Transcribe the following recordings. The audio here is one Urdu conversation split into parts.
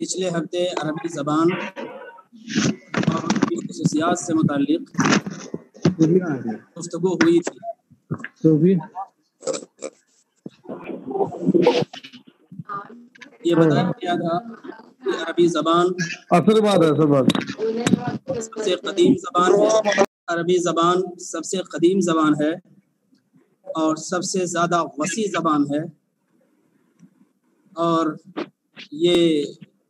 پچھلے ہفتے عربی زبان اور خصوصیات سے متعلق گفتگو ہوئی تھی۔ یہ بتایا گیا تھا کہ عربی زبان سب سے قدیم زبان ہے، عربی زبان سب سے قدیم زبان ہے اور سب سے زیادہ وسیع زبان ہے، اور یہ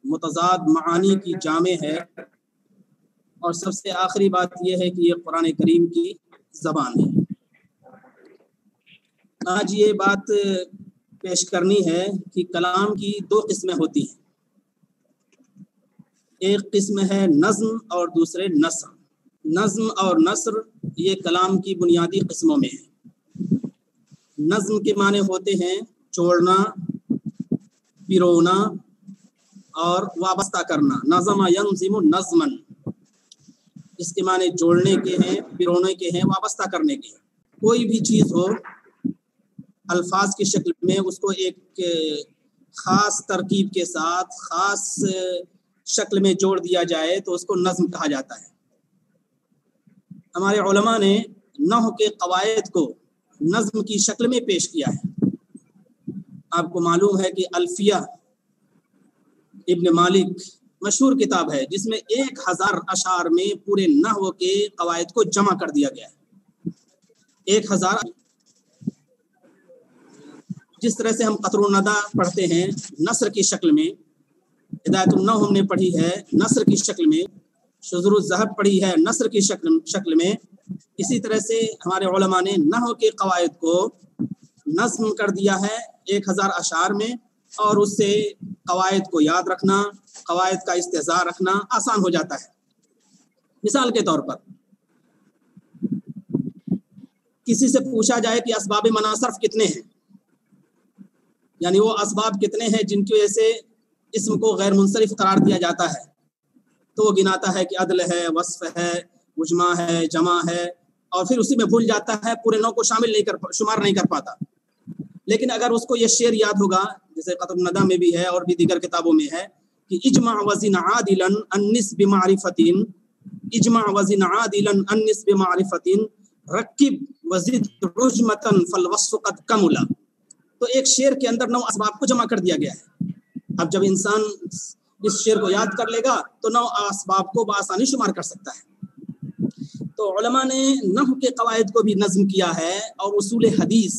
متضاد معانی کی جامع ہے، اور سب سے آخری بات یہ ہے کہ یہ قرآن کریم کی زبان ہے۔ آج یہ بات پیش کرنی ہے کہ کلام کی دو قسمیں ہوتی ہیں، ایک قسم ہے نظم اور دوسرے نثر۔ نظم اور نثر یہ کلام کی بنیادی قسموں میں ہیں۔ نظم کے معنی ہوتے ہیں جوڑنا، پیرونا اور وابستہ کرنا۔ نظم ینظم نظما، اس کے معنی جوڑنے کے ہیں، پیرونے کے ہیں، وابستہ کرنے کے ہیں۔ کوئی بھی چیز ہو الفاظ کی شکل میں اس کو ایک خاص ترکیب کے ساتھ خاص شکل میں جوڑ دیا جائے تو اس کو نظم کہا جاتا ہے۔ ہمارے علماء نے نحو کے قواعد کو نظم کی شکل میں پیش کیا ہے۔ آپ کو معلوم ہے کہ الفیہ ابن مالک مشہور کتاب ہے جس میں 1000 اشعار میں پورے نحو کے قواعد کو جمع کر دیا گیا ہے۔ 1000، جس طرح سے ہم قطر الندى پڑھتے ہیں نثر کی شکل میں، ہدایت النحو ہم نے پڑھی ہے نثر کی شکل میں، شذور الذہب پڑھی ہے نثر کی شکل میں، اسی طرح سے ہمارے علماء نے نحو کے قواعد کو نظم کر دیا ہے 1000 اشعار میں، اور اس سے قواعد کو یاد رکھنا، قواعد کا استحضار رکھنا آسان ہو جاتا ہے۔ مثال کے طور پر کسی سے پوچھا جائے کہ اسباب منع صرف کتنے ہیں، یعنی وہ اسباب کتنے ہیں جن کی وجہ سے اسم کو غیر منصرف قرار دیا جاتا ہے، تو وہ گناتا ہے کہ عدل ہے، وصف ہے، مجمع ہے، جمع ہے، اور پھر اسی میں بھول جاتا ہے، پورے نو کو شمار نہیں کر پاتا۔ لیکن اگر اس کو یہ شعر یاد ہوگا، جیسے قطر الندى میں بھی ہے اور بھی دیگر کتابوں میں ہے کہ اجمع وزن عادلا انس بمعرفۃ، اجمع وزن عادلا انس بمعرفۃ، رکب وزد رجمۃ فالوصف قد کملا، تو ایک شعر کے اندر 9 اسباب کو جمع کر دیا گیا ہے۔ اب جب انسان اس شعر کو یاد کر لے گا تو 9 اسباب کو بآسانی شمار کر سکتا ہے۔ تو علماء نے نحو کے قواعد کو بھی نظم کیا ہے، اور اصول حدیث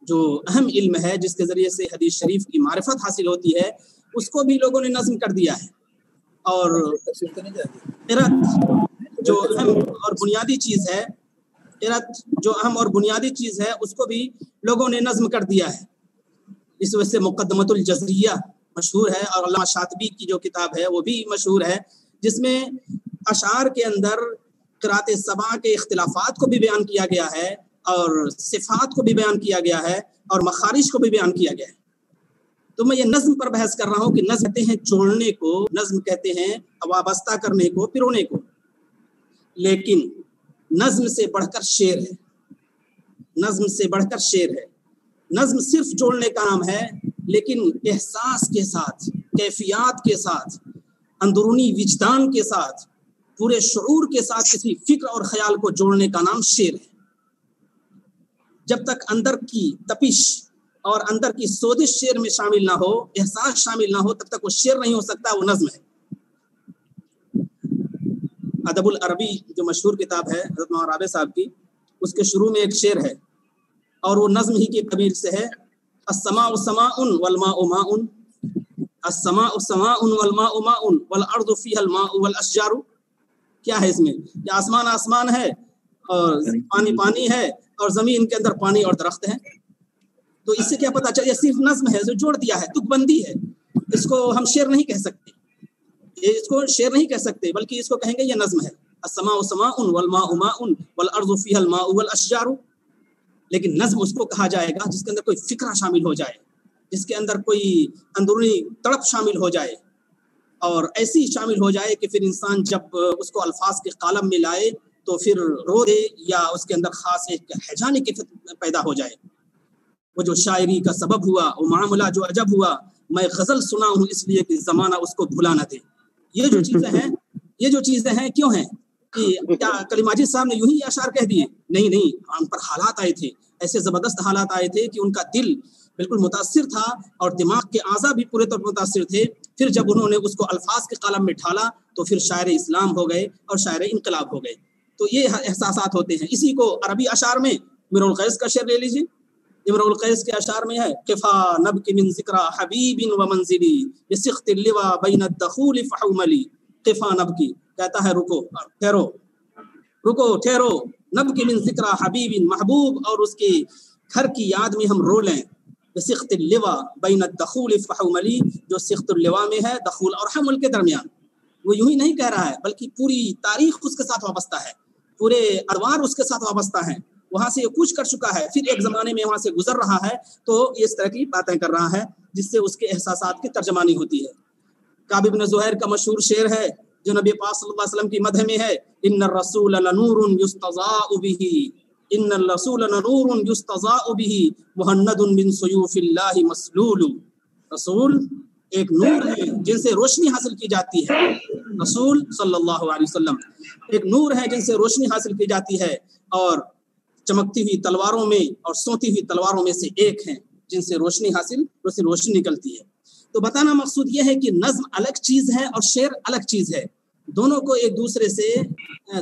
جو اہم علم ہے جس کے ذریعے سے حدیث شریف کی معرفت حاصل ہوتی ہے، اس کو بھی لوگوں نے نظم کر دیا ہے۔ اور قرأت جو اہم اور بنیادی چیز ہے، قرأت جو اہم اور بنیادی چیز ہے، اس کو بھی لوگوں نے نظم کر دیا ہے۔ اس وجہ سے مقدمۃ الجزریہ مشہور ہے، اور علامہ شاطبی کی جو کتاب ہے وہ بھی مشہور ہے، جس میں اشعار کے اندر قرأت سبع کے اختلافات کو بھی بیان کیا گیا ہے، اور صفات کو بھی بیان کیا گیا ہے، اور مخارج کو بھی بیان کیا گیا ہے۔ تو میں یہ نظم پر بحث کر رہا ہوں کہ نظم کہتے ہیں جوڑنے کو، نظم کہتے ہیں وابستہ کرنے کو، پیرونے کو، لیکن نظم سے بڑھ کر شعر ہے، نظم سے بڑھ کر شعر ہے۔ نظم صرف جوڑنے کا نام ہے، لیکن احساس کے ساتھ، کیفیات کے ساتھ، اندرونی وجدان کے ساتھ، پورے شعور کے ساتھ کسی فکر اور خیال کو جوڑنے کا نام شعر ہے۔ جب تک اندر کی تپش اور اندر کی سوزش شعر میں شامل نہ ہو، احساس شامل نہ ہو، تب تک وہ شعر نہیں ہو سکتا، وہ نظم ہے۔ ادب العربی جو مشہور کتاب ہے حضرت مولانا رابع صاحب کی، اس کے شروع میں ایک شعر ہے، اور وہ نظم ہی کے قبیل سے ہے۔ السماء سماء والماء ماء، السماء سماء والماء ماء والارض فيها الماء والاشجار۔ کیا ہے اس میں؟ کہ آسمان آسمان ہے اور پانی پانی ہے، اور زمین کے اندر پانی اور درخت ہے۔ تو اس سے کیا پتہ چلا؟ یہ صرف نظم ہے جو جوڑ دیا ہے، تک بندی ہے۔ اس کو ہم شعر نہیں کہہ سکتے، اس کو شعر نہیں کہہ سکتے، بلکہ اس کو کہیں گے یہ نظم ہے۔ السماء سماء والماء ماء والارض فيها الماء والاشجار۔ لیکن نظم اس کو کہا جائے گا جس کے اندر کوئی فکرہ شامل ہو جائے، جس کے اندر کوئی اندرونی تڑپ شامل ہو جائے، اور ایسی شامل ہو جائے کہ پھر انسان جب اس کو الفاظ کے قالب میں لائے تو پھر رو دے، یا اس کے اندر خاص ایک ہیجانی کیفیت پیدا ہو جائے۔ وہ جو شاعری کا سبب ہوا، وہ معاملہ جو عجب ہوا، میں غزل سنا ہوں اس لیے کہ زمانہ اس کو بھلا نہ دے. یہ جو چیزیں ہیں کیوں ہیں کہ کیا کلیم ماجد صاحب نے یوں ہی اشعار کہہ دیے؟ نہیں, ان پر حالات آئے تھے, ایسے زبردست حالات آئے تھے کہ ان کا دل بالکل متاثر تھا اور دماغ کے اعضاء بھی پورے طور پر متاثر تھے. پھر جب انہوں نے اس کو الفاظ کے قالب میں ڈھالا تو پھر شاعر اسلام ہو گئے اور شاعر انقلاب ہو گئے. تو یہ احساسات ہوتے ہیں. اسی کو عربی اشعار میں امرؤ القیس کا شعر لے لیجیے. امرؤ القیس کے اشعار میں ہے قفا نبکی من ذکرى حبیب و منزلی بسخط اللوا بین الدخول فحوملی. قفا نبکی کہتا ہے رکو ٹھہرو, نبکی من ذکرى حبیب, محبوب اور اس کے گھر کی یاد میں ہم رو لیں. بسخط اللوا بین الدخول فحوملی, جو سخط اللوا میں ہے دخول اور حمل کے درمیان. وہ یوں ہی نہیں کہہ رہا ہے بلکہ پوری تاریخ اس کے ساتھ وابستہ ہے, پورے ادوار اس کے ساتھ وابستہ ہیں. وہاں سے یہ کوچ کر چکا ہے, پھر ایک زمانے میں وہاں سے گزر رہا ہے, تو اس طرح کی باتیں کر رہا ہے جس سے اس کے احساسات کی ترجمانی ہوتی ہے. کعب بن زہیر کا مشہور شعر ہے جو نبی پاک صلی اللہ علیہ وسلم کی مدح میں ہے, ان الرسول لنور یستضاء به, ان الرسول لنور یستضاء به مہند من سیوف اللہ مسلول. رسول ایک نور ہے جن سے روشنی حاصل کی جاتی ہے. رسول صلی اللہ علیہ وسلم ایک نور ہے جن سے روشنی حاصل کی جاتی ہے, اور چمکتی ہوئی تلواروں میں اور سوتی ہوئی تلواروں میں سے ایک ہیں جن سے روشنی نکلتی ہے. تو بتانا مقصود یہ ہے کہ نظم الگ چیز ہے اور شعر الگ چیز ہے. دونوں کو ایک دوسرے سے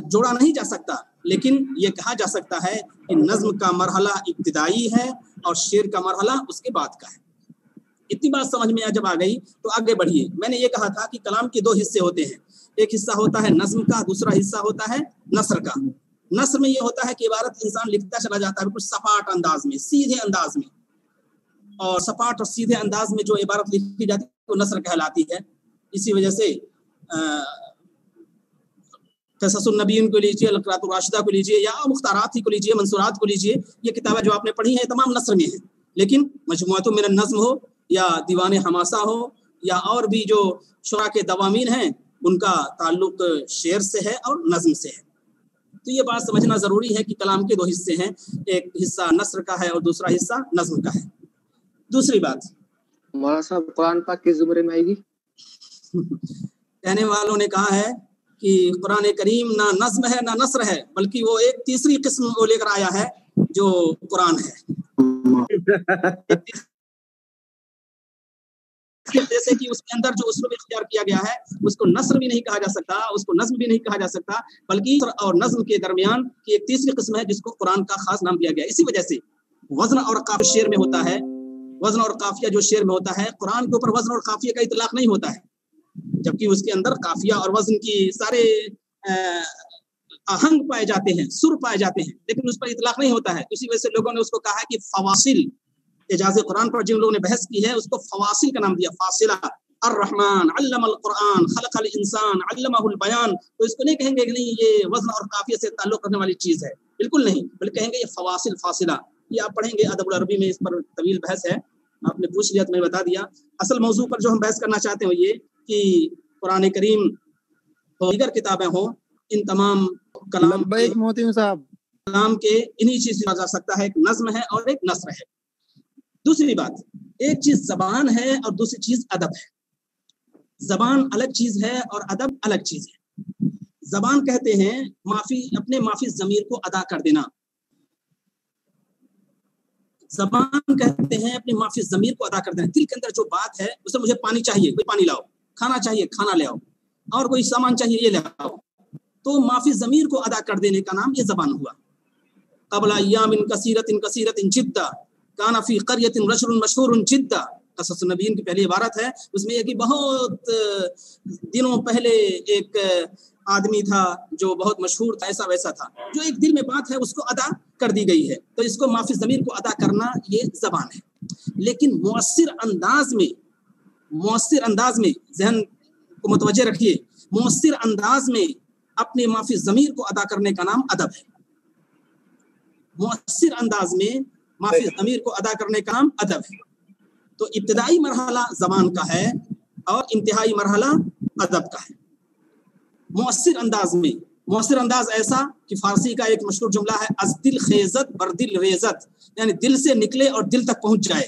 جوڑا نہیں جا سکتا, لیکن یہ کہا جا سکتا ہے کہ نظم کا مرحلہ ابتدائی ہے اور شعر کا مرحلہ اس کے بعد کا ہے. اتنی بات سمجھ میں جب آ گئی تو آگے بڑھیے. میں نے یہ کہا تھا کہ کلام کے دو حصے ہوتے ہیں, ایک حصہ ہوتا ہے نظم کا, دوسرا حصہ ہوتا ہے نثر کا. نثر میں یہ ہوتا ہے کہ عبارت انسان لکھتا چلا جاتا ہے بالکل سپاٹ انداز میں, سیدھے انداز میں, اور سپاٹ اور سیدھے انداز میں جو عبارت لکھی جاتی ہے وہ نثر کہلاتی ہے. اسی وجہ سے قصص النبیین کو لیجیے, القراۃ الراشدہ کو لیجیے, یا مختارات ہی کو لیجیے, منصورات کو لیجیے, یہ کتابیں جو آپ نے پڑھی ہیں تمام نثر میں ہیں. لیکن مجموعۃ من النظم ہو یا دیوان حماسہ ہو یا اور بھی جو شعراء کے دوامین ہیں, ان کا تعلق شعر سے ہے اور نظم سے ہے. تو یہ بات سمجھنا ضروری ہے کہ کلام کے دو حصے ہیں, ایک حصہ نثر کا ہے اور دوسرا حصہ نظم کا ہے. دوسری بات, مولانا صاحب قرآن پاک کس زمرے میں آئے گی؟ کہنے والوں نے کہا ہے کہ قرآن کریم نہ نظم ہے نہ نثر ہے, بلکہ وہ ایک تیسری قسم کو لے کر آیا ہے جو قرآن ہے. جیسے کہ اس کے اندر جو اسلوب اختیار کیا گیا ہے اس کو نثر بھی نہیں کہا جا سکتا, اس کو نظم بھی نہیں کہا جا سکتا, بلکہ اور نظم کے درمیان کی ایک تیسری قسم ہے جس کو قرآن کا خاص نام دیا گیا. اسی وجہ سے وزن اور قافیہ شعر میں ہوتا ہے, وزن اور قافیہ جو شعر میں ہوتا ہے, قرآن کے اوپر وزن اور قافیہ کا اطلاق نہیں ہوتا ہے, جبکہ اس کے اندر قافیہ اور وزن کی سارے آہنگ پائے جاتے ہیں, سر پائے جاتے ہیں, لیکن اس پر اطلاق نہیں ہوتا ہے. اسی وجہ سے لوگوں نے اس کو کہا کہ فواصل, اعجاز قرآن پر جن لوگوں نے بحث کی ہے اس کو فواصل کا نام دیا, فاصلہ. الرحمن علم القرآن خلق الانسان علمہ البیان. تو اس کو نہیں کہیں گے کہ نہیں یہ وزن اور قافیہ سے تعلق رکھنے والی چیز ہے, بالکل نہیں, بلکہ کہیں گے یہ فواصل, فاصلہ. یہ آپ پڑھیں گے ادب العربی میں, اس پر طویل بحث ہے. آپ نے پوچھ لیا تو میں بتا دیا. اصل موضوع پر جو ہم بحث کرنا چاہتے ہیں یہ کہ قرآن کریم اور دیگر کتابیں ہوں, ان تمام کلام کے انہی چیز سے جا سکتا ہے, ایک نظم ہے اور ایک نثر ہے. دوسری بات, ایک چیز زبان ہے اور دوسری چیز ادب ہے. زبان الگ چیز ہے اور ادب الگ چیز ہے. زبان کہتے ہیں اپنے معافی ضمیر کو ادا کر دینا. زبان کہتے ہیں اپنے معافی ضمیر کو ادا کر دینا. دل کے اندر جو بات ہے اسے, مجھے پانی چاہیے, کوئی پانی لاؤ, کھانا چاہیے, کھانا لے آؤ, اور کوئی سامان چاہیے, یہ لے آؤ, تو معافی ضمیر کو ادا کر دینے کا نام یہ زبان ہوا. قبل ایام کثیرت جدا کان فی قریۃ رجل مشہور جدا. قصص النبیین کی پہلی عبارت ہے, اس میں یہ کہ بہت دنوں پہلے ایک آدمی تھا جو بہت مشہور تھا, ایسا ویسا تھا, جو ایک دل میں بات ہے اس کو ادا کر دی گئی ہے. تو اس کو معافی ضمیر کو ادا کرنا یہ زبان ہے. لیکن مؤثر انداز میں ذہن کو متوجہ رکھیے, مؤثر انداز میں اپنے معافی ضمیر کو ادا کرنے کا نام ادب ہے. مؤثر انداز میں معافی ضمیر کو ادا کرنے کا نام ادب ہے. تو ابتدائی مرحلہ زبان کا ہے اور انتہائی مرحلہ ادب کا ہے. مؤثر انداز ایسا کہ فارسی کا ایک مشہور جملہ ہے, از دل خیزت بر دل ریزت, یعنی دل سے نکلے اور دل تک پہنچ جائے.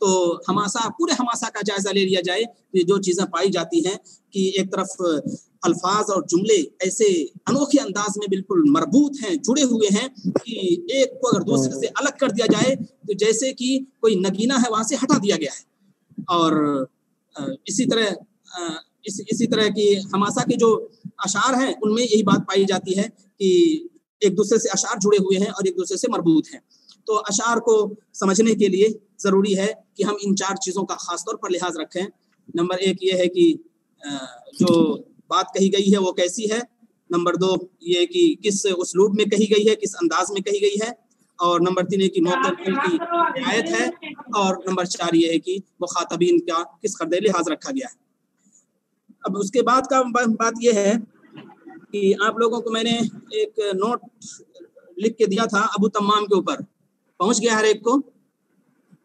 تو ہماسا پورے ہماسا کا جائزہ لے لیا جائے کہ جو چیزیں پائی جاتی ہیں کہ ایک طرف الفاظ اور جملے ایسے انوکھے انداز میں بالکل مربوط ہیں، جڑے ہوئے ہیں کہ ایک کو اگر دوسرے سے الگ کر دیا جائے تو جیسے کہ کوئی نگینہ ہے وہاں سے ہٹا دیا گیا ہے۔ اور اسی طرح کی ہماسا کے جو اشعار ہیں ان میں یہی بات پائی جاتی ہے کہ ایک دوسرے سے اشعار جڑے ہوئے ہیں اور ایک دوسرے سے مربوط ہیں۔ تو اشعار کو سمجھنے کے لیے ضروری ہے کہ ہم ان 4 چیزوں کا خاص طور پر لحاظ رکھیں۔ نمبر 1 یہ ہے کہ جو بات کہی گئی ہے وہ کیسی ہے، نمبر 2 یہ کہ کس اسلوب میں کہی گئی ہے، کس انداز میں کہی گئی ہے، اور نمبر 3 یہ کہ موقع کی رعایت ہے، اور نمبر 4 یہ ہے کہ مخاطبین کا کس قدر لحاظ رکھا گیا ہے۔ اب اس کے بعد کا بات یہ ہے کہ آپ لوگوں کو میں نے ایک نوٹ لکھ کے دیا تھا ابو تمام کے اوپر، پہنچ گیا ہر ایک کو؟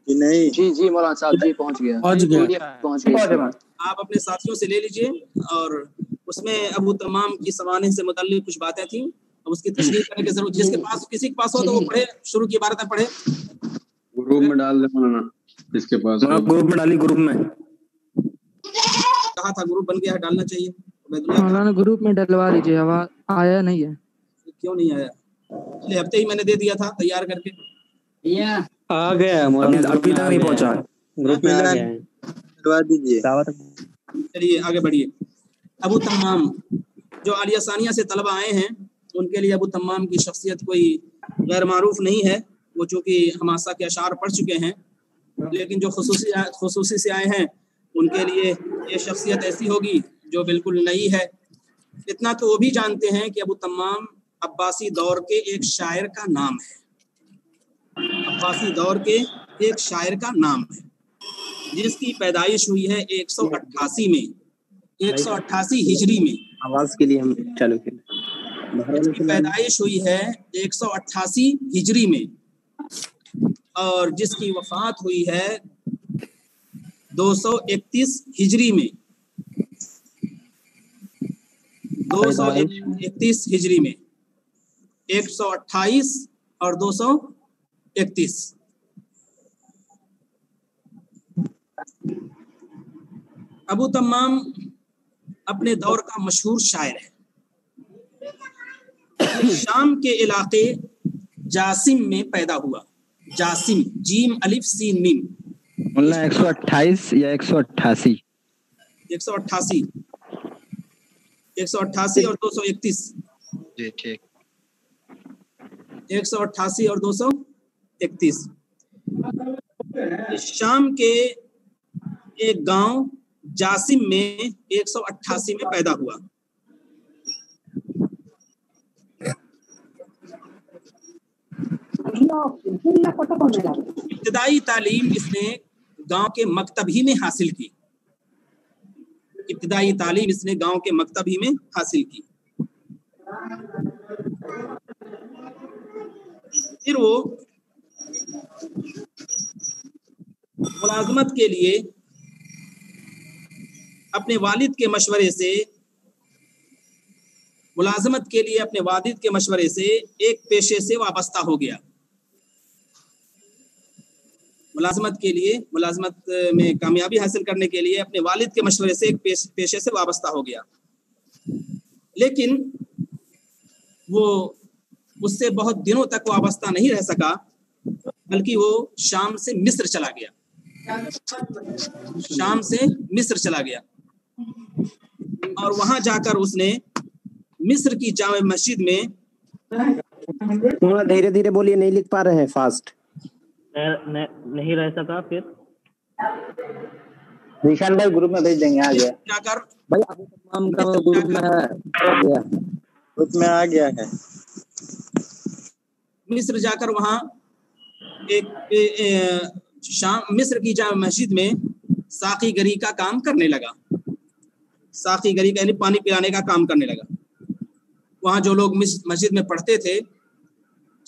نہیں جی مولانا صاحب جی پہنچ گیا۔ آپ اپنے ساتھیوں سے لے لیجئے، اور اس میں ابو تمام کی سوانح سے متعلق کچھ باتیں تھیں، اب اس کی تشریح کرنے کی ضرورت، جس کے پاس کسی کے پاس ہو تو وہ پڑھے، شروع کی عبارتیں پڑھے۔ گروپ میں ڈال دیں مولانا، جس کے پاس گروپ میں ڈالی، گروپ میں کہا تھا گروپ بن گیا ہے، ڈالنا چاہیے۔ مولانا گروپ میں ڈلوا دیجیے، آواز آیا نہیں ہے۔ کیوں نہیں آیا؟ پچھلے ہفتے ہی میں نے دے دیا تھا تیار کر کے۔ آ گیا مولانا، ابھی تک نہیں پہنچا، گروپ میں آ گیا ہے، ڈلوا دیجیے۔ چلیے آگے بڑھیے۔ ابو تمام جو عالیہ ثانیہ سے طلبہ آئے ہیں ان کے لیے ابو تمام کی شخصیت کوئی غیر معروف نہیں ہے، وہ چونکہ ہماسا کے اشعار پڑھ چکے ہیں، لیکن جو خصوصی سے آئے ہیں ان کے لیے یہ شخصیت ایسی ہوگی جو بالکل نئی ہے۔ اتنا تو وہ بھی جانتے ہیں کہ ابو تمام عباسی دور کے ایک شاعر کا نام ہے، عباسی دور کے ایک شاعر کا نام ہے، جس کی پیدائش ہوئی ہے 188 میں، 188 ہجری میں۔ آواز کے لیے ہم چالو کریں۔ اس کی پیدائش ہوئی ہے 188 ہجری میں، اور جس کی وفات ہوئی ہے 231 ہجری میں، 231 ہجری میں، 128 اور 231۔ ابو تمام اپنے دور کا مشہور شاعر ہے۔ شام کے علاقے جاسم میں پیدا ہوا، جاسم، جیم الف سین میم۔ 128 یا 188؟ 188 اور 231۔ جی ٹھیک۔ 188 اور 231 شام کے ایک گاؤں جاسم میں 188 میں پیدا ہوا۔ ابتدائی تعلیم اس نے گاؤں کے مکتب ہی میں حاصل کی، ابتدائی تعلیم اس نے گاؤں کے مکتب ہی میں حاصل کی۔ پھر وہ ملازمت کے لیے اپنے والد کے مشورے سے ایک پیشے سے وابستہ ہو گیا۔ ملازمت میں کامیابی حاصل کرنے کے لیے اپنے والد کے مشورے سے ایک پیشے سے وابستہ ہو گیا، لیکن وہ اس سے بہت دنوں تک وابستہ نہیں رہ سکا، بلکہ وہ شام سے مصر چلا گیا، اور وہاں جا کر اس نے مصر کی جامع مسجد میں، دھیرے دھیرے بولیے، نہیں لکھ پا رہے ہیں، فاسٹ نہیں رہ سکا۔ پھر نشان بھائی گروپ میں بھیج دیں گے، آ گیا جا کر بھائی، ابو تمام کا گروپ میں آ گیا ہے۔ مصر جا کر وہاں مصر کی جامع مسجد میں ساقی گری کا کام کرنے لگا، ساقی گری کا یعنی پانی پلانے کا کام کرنے لگا۔ وہاں جو لوگ مسجد میں پڑھتے تھے،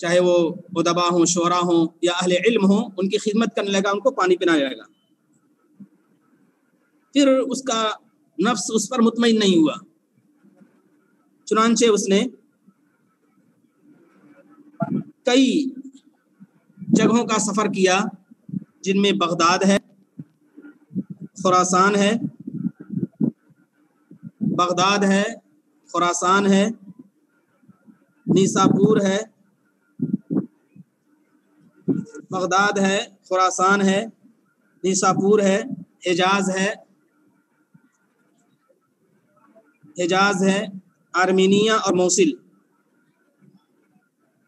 چاہے وہ ادبا ہوں، شعراء ہوں یا اہل علم ہوں، ان کی خدمت کرنے لگا، ان کو پانی پلانے لگا۔ پھر اس کا نفس اس پر مطمئن نہیں ہوا، چنانچہ اس نے کئی جگہوں کا سفر کیا جن میں بغداد ہے، خراسان ہے، بغداد ہے، خراسان ہے، نیساپور ہے، بغداد ہے، خراسان ہے، نیساپور ہے، حجاز ہے، حجاز ہے، آرمینیا اور موصل،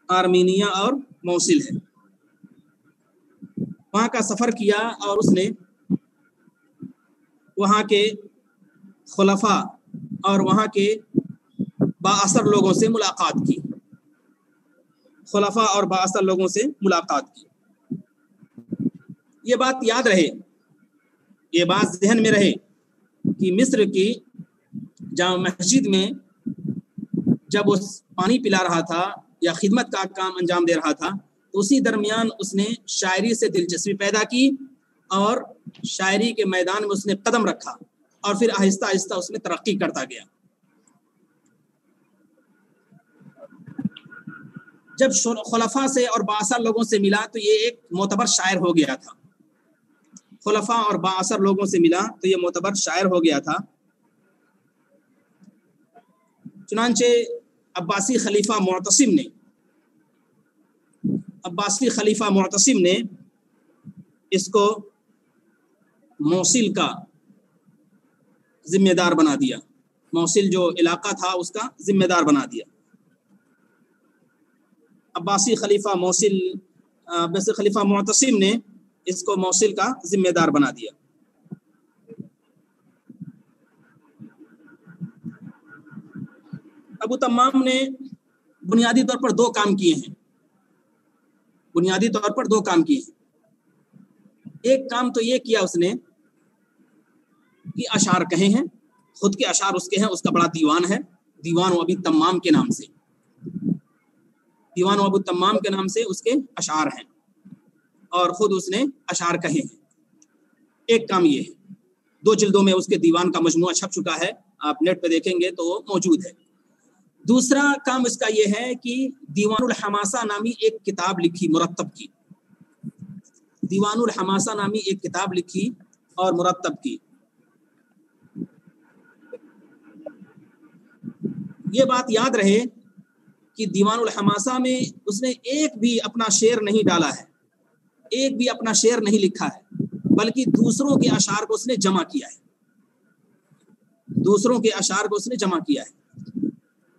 آرمینیا اور موصل ہے۔ وہاں کا سفر کیا اور اس نے وہاں کے خلفاء اور وہاں کے بااثر لوگوں سے ملاقات کی، خلفاء اور بااثر لوگوں سے ملاقات کی۔ یہ بات یاد رہے، یہ بات ذہن میں رہے کہ مصر کی جامع مسجد میں جب وہ پانی پلا رہا تھا یا خدمت کا کام انجام دے رہا تھا تو اسی درمیان اس نے شاعری سے دلچسپی پیدا کی اور شاعری کے میدان میں اس نے قدم رکھا اور پھر آہستہ آہستہ اس میں ترقی کرتا گیا۔ جب خلفاء سے اور بااثر لوگوں سے ملا تو یہ ایک معتبر شاعر ہو گیا تھا، خلفاء اور بااثر لوگوں سے ملا تو یہ معتبر شاعر ہو گیا تھا۔ چنانچہ عباسی خلیفہ معتصم نے اس کو موصل کا ذمہ دار بنا دیا، موصل جو علاقہ تھا اس کا ذمہ دار بنا دیا۔ عباسی خلیفہ معتصم نے اس کو موصل کا ذمہ دار بنا دیا۔ ابو تمام نے بنیادی طور پر دو کام کیے ہیں، بنیادی طور پر دو کام کیے ہیں۔ ایک کام تو یہ کیا اس نے کہ اشعار کہے ہیں، خود کے اشعار اس کے ہیں، اس کا بڑا دیوان ہے، دیوان ابی تمام کے نام سے، دیوان ابو تمام کے نام سے اس کے اشعار ہیں اور خود اس نے اشعار کہے ہیں۔ ایک کام یہ ہے، 2 جلدوں میں اس کے دیوان کا مجموعہ چھپ چکا ہے، آپ نیٹ پہ دیکھیں گے تو وہ موجود ہے۔ دوسرا کام اس کا یہ ہے کہ دیوان الحماسہ نامی ایک کتاب لکھی، مرتب کی، دیوان الحماسہ نامی ایک کتاب لکھی اور مرتب کی۔ یہ بات یاد رہے کہ دیوان الحماسہ میں اس نے ایک بھی اپنا شعر نہیں ڈالا ہے، ایک بھی اپنا شعر نہیں لکھا ہے، بلکہ دوسروں کے اشعار کو اس نے جمع کیا ہے، دوسروں کے اشعار کو اس نے جمع کیا ہے۔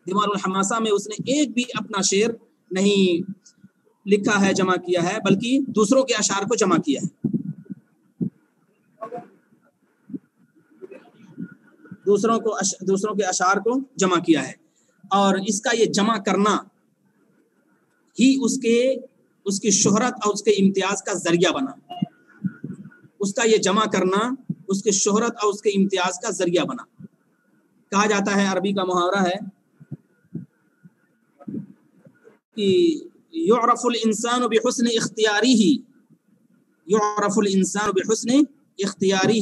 دیوان الحماسہ میں اس نے ایک بھی اپنا شعر نہیں لکھا ہے، جمع کیا ہے، بلکہ دوسروں کے اشعار کو جمع کیا ہے، دوسروں کے اشعار کو جمع کیا ہے۔ اور اس کا یہ جمع کرنا ہی اس کی شہرت اور اس کے امتیاز کا ذریعہ بنا، اس کا یہ جمع کرنا اس کی شہرت اور اس کے امتیاز کا ذریعہ بنا۔ کہا جاتا ہے، عربی کا محاورہ ہے کہ یعرف الانسان بحسن اختیارہ، یعرف الانسان بحسن اختیارہ،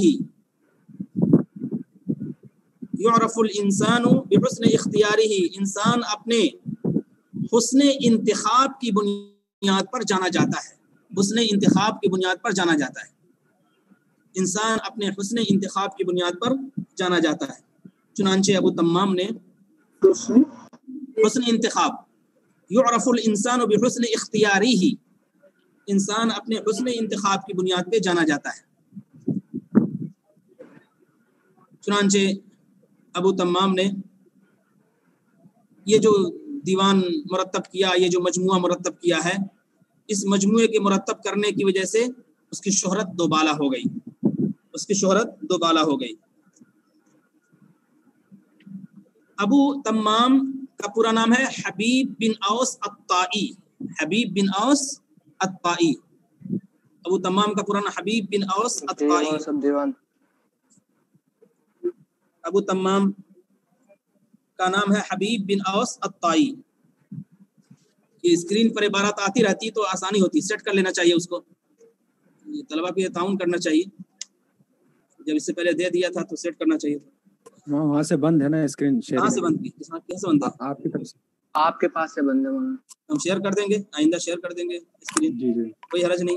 یعرف الانسان بحسن اختیارہ، انسان اپنے حسن انتخاب کی بنیاد پر جانا جاتا ہے، حسن انتخاب کی بنیاد پر جانا جاتا ہے، انسان اپنے حسن انتخاب کی بنیاد پر جانا جاتا ہے۔ چنانچہ ابو تمام نے حسن انتخاب، یعرف الانسان بحسن اختیارہ، انسان اپنے حسن انتخاب کی بنیاد پہ جانا جاتا ہے۔ چنانچہ ابو تمام نے یہ جو دیوان مرتب کیا، یہ جو مجموعہ مرتب کیا ہے، اس مجموعے کے مرتب کرنے کی وجہ سے اس کی شہرت دوبالا ہو گئی، اس کی شہرت دوبالا ہو گئی۔ ابو تمام کا پورا نام ہے حبیب بن اوس الطائی، حبیب بن اوس الطائی، ابو تمام کا پورا نام حبیب بن اوس الطائی۔ ابو تمام کا نام ہے حبیب بن اوس الطائی۔ یہ اسکرین پر عبارات آتی رہتی تو آسانی ہوتی، سیٹ کر لینا چاہیے اس کو، طلبہ کو یہ تعاون کرنا چاہیے، جب اس سے پہلے دے دیا تھا تو سیٹ کرنا چاہیے تھا۔ وہاں سے بند ہے نا اسکرین شیئر؟ کہاں سے بند کی؟ کیسے بند ہے؟ آپ کی طرف سے، آپ کے پاس سے بند ہے۔ ہم شیئر کر دیں گے، آئندہ شیئر کر دیں گے اسکرین، جی جی، کوئی حرج نہیں۔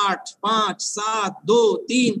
8, 5, 7, 2, 3